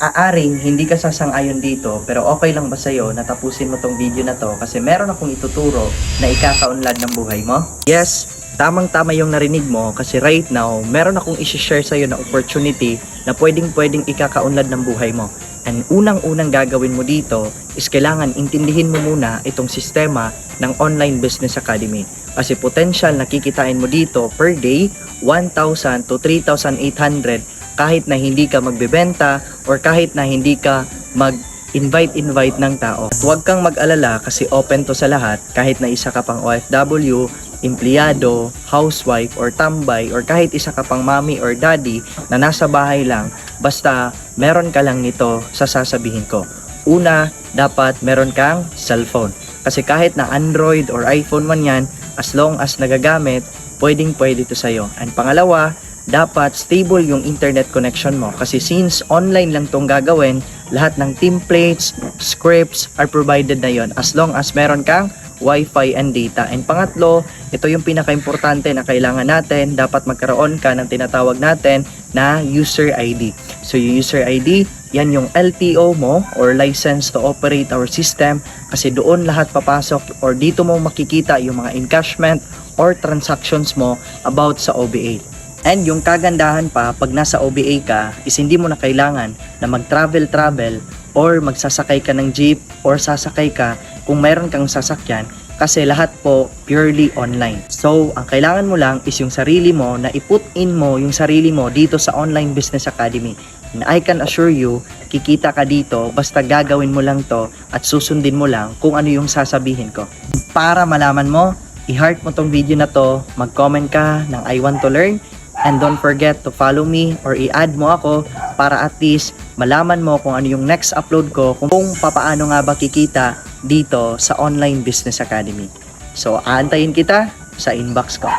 maaaring hindi ka sasang-ayon dito, pero okay lang ba sa'yo na tapusin mo tong video na to kasi meron akong ituturo na ikakaunlad ng buhay mo? Yes, tamang-tama yung narinig mo kasi right now, meron akong isi-share sa'yo na opportunity na pwedeng ikakaunlad ng buhay mo. And unang-unang gagawin mo dito is kailangan intindihin mo muna itong sistema ng Online Business Academy. Kasi potential na kikitain mo dito per day, 1,000 to 3,800 kahit na hindi ka magbebenta or kahit na hindi ka mag-invite ng tao. At huwag kang mag-alala kasi open to sa lahat kahit na isa ka pang OFW, empleyado, housewife, or tambay, or kahit isa ka pang mommy or daddy na nasa bahay lang, basta meron ka lang nito sa sasabihin ko. Una, dapat meron kang cellphone. Kasi kahit na Android or iPhone man yan, as long as nagagamit, pwede to sa'yo. And pangalawa, dapat stable yung internet connection mo. Kasi since online lang tong gagawin, lahat ng templates, scripts are provided na yon as long as meron kang Wi-Fi and data. And pangatlo, ito yung pinaka-importante na kailangan natin, dapat magkaroon ka ng tinatawag natin na user ID. So yung user ID, yan yung LTO mo or license to operate our system kasi doon lahat papasok or dito mo makikita yung mga encashment or transactions mo about sa OBA. And yung kagandahan pa, pag nasa OBA ka, is hindi mo na kailangan na mag-travel or magsasakay ka ng jeep or sasakay ka kung mayroon kang sasakyan kasi lahat po purely online. So, ang kailangan mo lang is yung sarili mo na i-put in mo yung sarili mo dito sa Online Business Academy. And I can assure you, kikita ka dito basta gagawin mo lang to at susundin mo lang kung ano yung sasabihin ko. Para malaman mo, i-heart mo tong video na to, mag-comment ka ng I want to learn. And don't forget to follow me or i-add mo ako para at least malaman mo kung ano yung next upload ko, kung papaano nga ba kikita dito sa Online Business Academy. So, aantayin kita sa inbox ko.